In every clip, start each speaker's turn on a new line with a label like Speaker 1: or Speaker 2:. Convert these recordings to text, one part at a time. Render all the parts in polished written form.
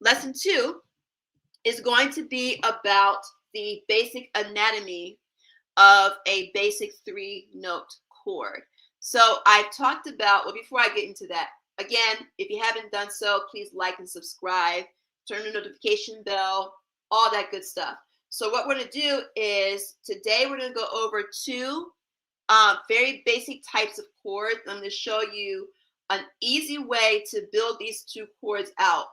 Speaker 1: lesson 2 is going to be about the basic anatomy of a basic 3-note chord. So I've talked about, well, before I get into that, again, if you haven't done so, please like and subscribe, turn the notification bell, all that good stuff. So what we're going to do is today we're going to go over 2 very basic types of chords. I'm going to show you an easy way to build these 2 chords out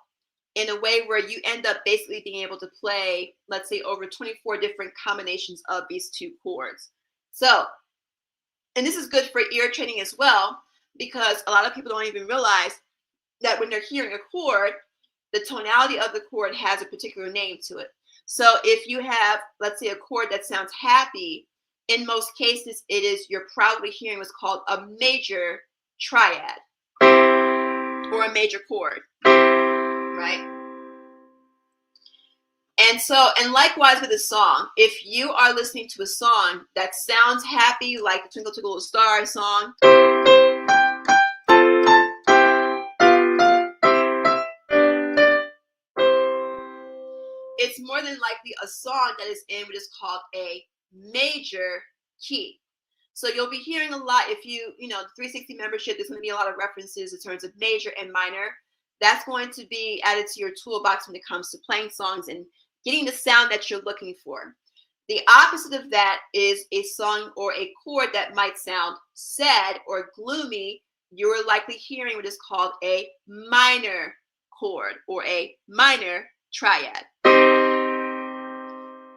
Speaker 1: in a way where you end up basically being able to play, let's say, over 24 different combinations of these 2 chords. So, and this is good for ear training as well, because a lot of people don't even realize that when they're hearing a chord, the tonality of the chord has a particular name to it. So if you have, let's say, a chord that sounds happy, in most cases, you're probably hearing what's called a major triad or a major chord, right? And so, and likewise with a song, if you are listening to a song that sounds happy, like the Twinkle Twinkle Little Star song, it's more than likely a song that is in what is called a major key. So you'll be hearing a lot, if the 360 membership, there's going to be a lot of references in terms of major and minor. That's going to be added to your toolbox when it comes to playing songs and getting the sound that you're looking for. The opposite of that is a song or a chord that might sound sad or gloomy. You're likely hearing what is called a minor chord or a minor triad.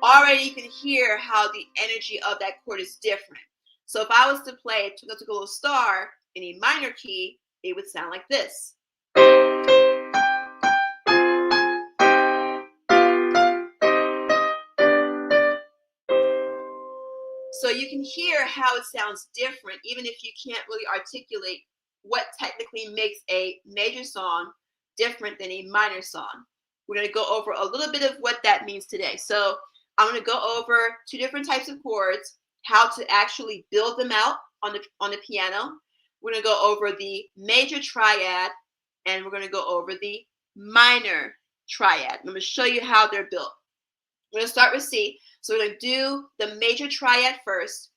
Speaker 1: Already you can hear how the energy of that chord is different. So if I was to play Twinkle Twinkle Little Star in a minor key, it would sound like this. So you can hear how it sounds different, even if you can't really articulate what technically makes a major song different than a minor song. We're going to go over a little bit of what that means today. So I'm going to go over 2 different types of chords, how to actually build them out on the piano. We're going to go over the major triad, and we're going to go over the minor triad. I'm going to show you how they're built. We're going to start with C. So we're going to do the major triad first.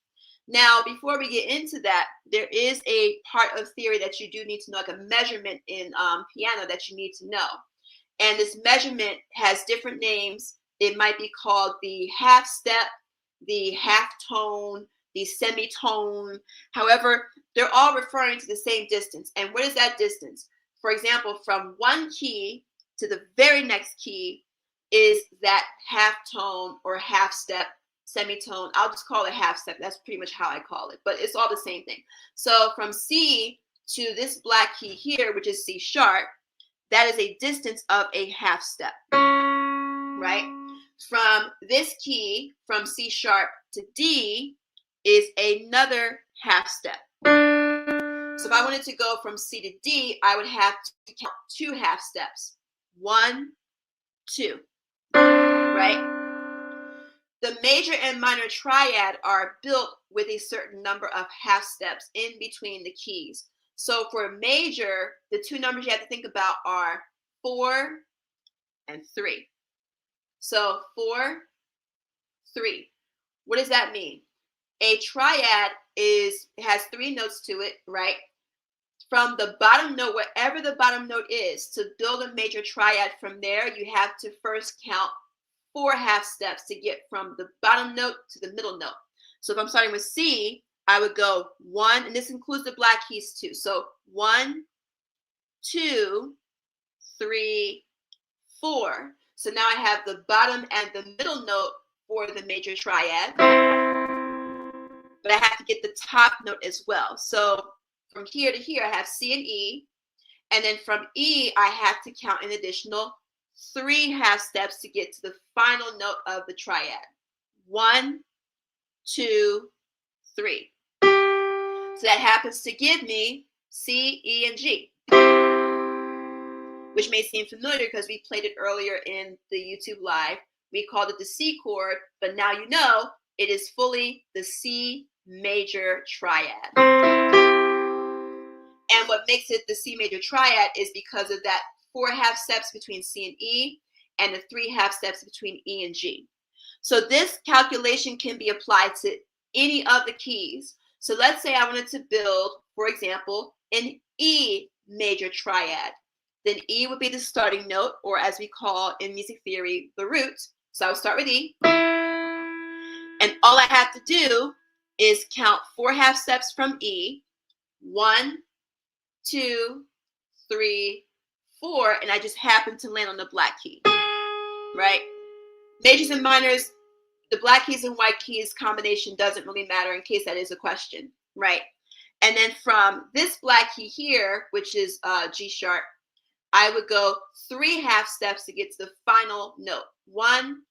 Speaker 1: Now, before we get into that, there is a part of theory that you do need to know, like a measurement in piano that you need to know. And this measurement has different names. It might be called the half step, the half tone, the semitone. However, they're all referring to the same distance. And what is that distance? For example, from one key to the very next key is that half tone or half step, semitone. I'll just call it half step. That's pretty much how I call it, but it's all the same thing. So from C to this black key here, which is C sharp, that is a distance of a half step, right? From this key, from C sharp to D, is another half step. So if I wanted to go from C to D, I would have to count 2 half steps. 1, 2, right? The major and minor triad are built with a certain number of half steps in between the keys. So for major, the 2 numbers you have to think about are 4 and 3. So 4, 3. What does that mean? A triad has 3 notes to it, right? From the bottom note, wherever the bottom note is, to build a major triad from there, you have to first count 4 half steps to get from the bottom note to the middle note. So if I'm starting with C, I would go 1, and this includes the black keys too. So 1, 2, 3, 4. So now I have the bottom and the middle note for the major triad, but I have to get the top note as well. So from here to here, I have C and E, and then from E, I have to count an additional 3 half steps to get to the final note of the triad. 1, 2, 3. So that happens to give me C, E, and G, which may seem familiar because we played it earlier in the YouTube live. We called it the C chord, but now you know it is fully the C major triad. And what makes it the C major triad is because of that 4 half steps between C and E, and the 3 half steps between E and G. So this calculation can be applied to any of the keys. So let's say I wanted to build, for example, an E major triad. Then E would be the starting note, or as we call in music theory, the root. So I would start with E. And all I have to do is count 4 half steps from E. 1, 2, 3, 4, and I just happen to land on the black key, right? Majors and minors, the black keys and white keys combination doesn't really matter in case that is a question, right? And then from this black key here, which is G sharp, I would go 3 half steps to get to the final note. 1,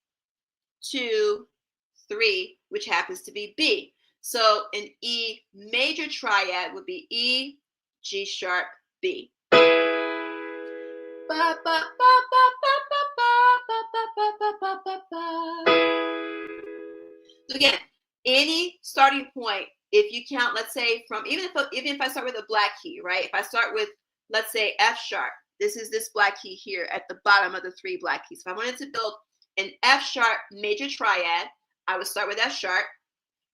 Speaker 1: 2, 3, which happens to be B. So an E major triad would be E, G sharp, B. So again, any starting point, if you count, let's say from, even if I start with a black key, right? If I start with, let's say F sharp, this is this black key here at the bottom of the 3 black keys. If I wanted to build an F sharp major triad, I would start with F sharp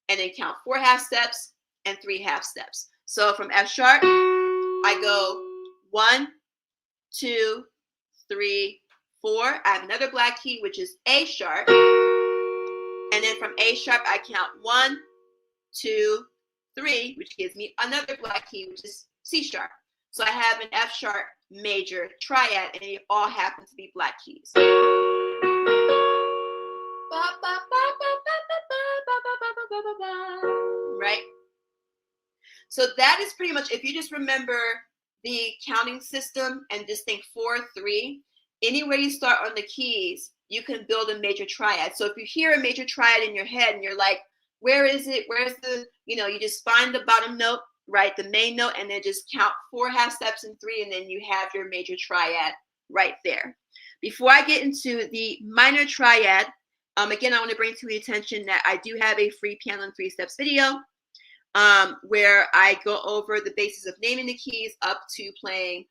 Speaker 1: and then count 4 half steps and 3 half steps. So from F sharp, I go 1, 2, 3, 4. I have another black key, which is A sharp. And then from A sharp, I count 1, 2, 3, which gives me another black key, which is C sharp. So I have an F sharp major triad, and they all happen to be black keys. Right? So that is pretty much, if you just remember the counting system and just think 4, 3, anywhere you start on the keys, you can build a major triad. So if you hear a major triad in your head and you're like, where is it? Where's the, you just find the bottom note, right? The main note, and then just count 4 half steps and 3, and then you have your major triad right there. Before I get into the minor triad, again, I want to bring to your attention that I do have a free piano in 3 steps video where I go over the basis of naming the keys up to playing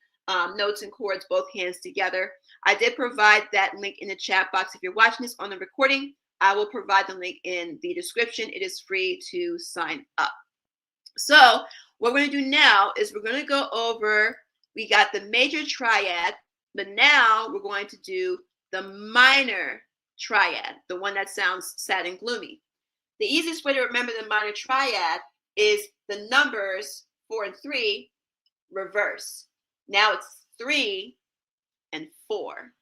Speaker 1: notes and chords, both hands together. I did provide that link in the chat box. If you're watching this on the recording, I will provide the link in the description. It is free to sign up. So what we're going to do now is we're going to go over, we got the major triad, but now we're going to do the minor triad, the one that sounds sad and gloomy. The easiest way to remember the minor triad is the numbers 4 and 3 reverse. Now it's 3 and 4.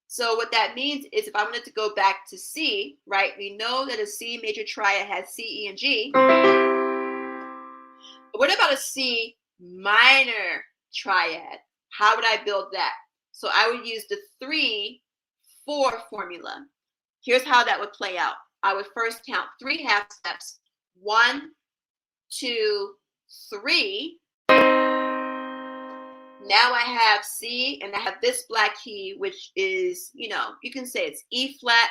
Speaker 1: So what that means is if I wanted to go back to C, right, we know that a C major triad has C, E, and G. But what about a C minor triad? How would I build that? So I would use the 3, 4 formula. Here's how that would play out. I would first count 3 half steps. 1, 2, 3. Now I have C, and I have this black key, which is, you can say it's E flat,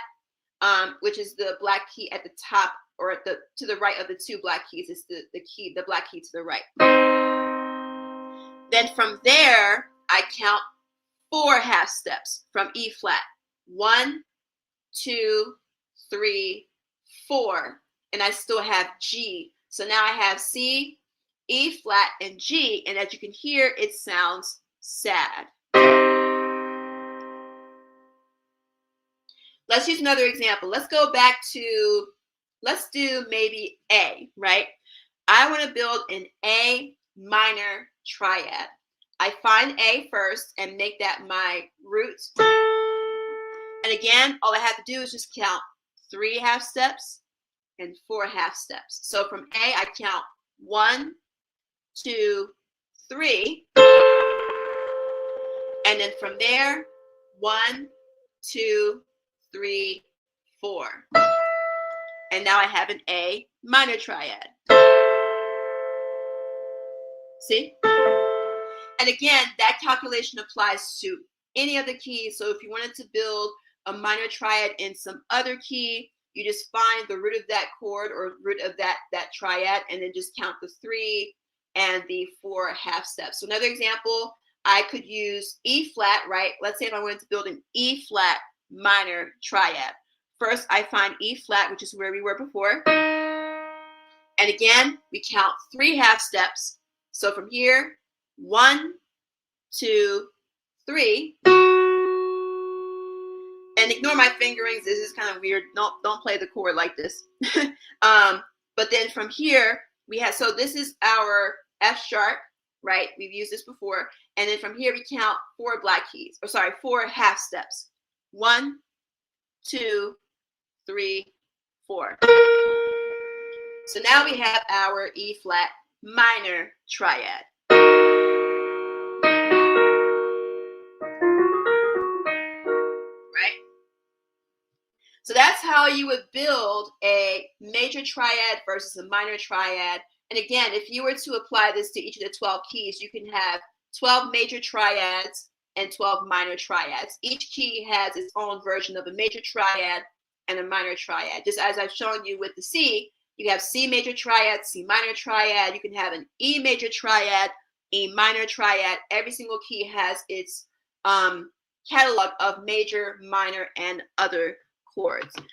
Speaker 1: which is the black key at the top, or at to the right of the 2 black keys. It's the black key to the right. Then from there, I count 4 half steps from E flat. 1, 2, 3, 4, and I still have G. So now I have C, E flat, and G, and as you can hear, it sounds sad. Let's use another example. Let's go back to, let's do maybe A, right? I want to build an A minor triad. I find A first and make that my root. And again, all I have to do is just count 3 half steps and 4 half steps. So from A, I count 1, 2, 3. And then from there, 1, 2, 3, 4. And now I have an A minor triad. See? And again, that calculation applies to any of the keys. So if you wanted to build a minor triad in some other key, you just find the root of that chord or root of that triad, and then just count the 3 and the 4 half steps. So another example, I could use E flat, right? Let's say if I wanted to build an E flat minor triad. First, I find E flat, which is where we were before. And again, we count 3 half steps. So from here, 1, 2, 3. And ignore my fingerings. This is kind of weird. Don't play the chord like this. But then from here, we have, so this is our F sharp, right? We've used this before. And then from here, we count 4 black keys, or sorry, 4 half steps. 1, 2, 3, 4. So now we have our E flat minor triad. Right? So that's how you would build a major triad versus a minor triad. And again, if you were to apply this to each of the 12 keys, you can have 12 major triads and 12 minor triads. Each key has its own version of a major triad and a minor triad. Just as I've shown you with the C, you have C major triad, C minor triad. You can have an E major triad, E minor triad. Every single key has its catalog of major, minor, and other chords.